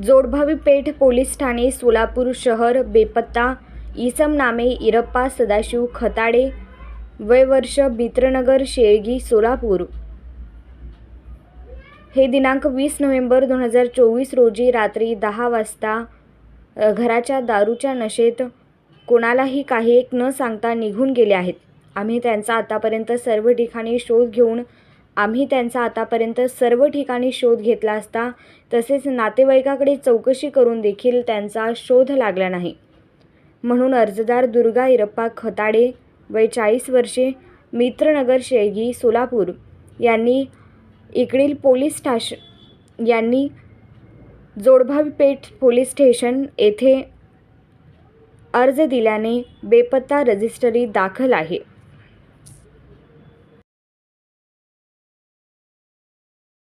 जोडभावी पेठ police Thane Solapur शहर बेपत्ता इसम नामे इरप्पा सदाशिव खताडे वय वर्ष बित्रनगर शेळगी सोलापूर हे दिनांक 20 नोव्हेंबर 2024 रोजी रात्री 10 वाजता घराच्या दारूच्या नशेत कोणालाही काही एक न सांगता निघून गेले आहेत. आम्ही त्यांचा आतापर्यंत सर्व ठिकाणी शोध घेतला असता तसेच नातेवाईकाकडे चौकशी करून देखील त्यांचा शोध लागला नाही. म्हणून अर्जदार दुर्गा इरप्पा खताडे वय 40 वर्षे मित्रनगर शेळगी सोलापूर यांनी जोडभावी पेठ पोलीस स्टेशन येथे अर्ज दिल्याने बेपत्ता रजिस्ट्री दाखल आहे.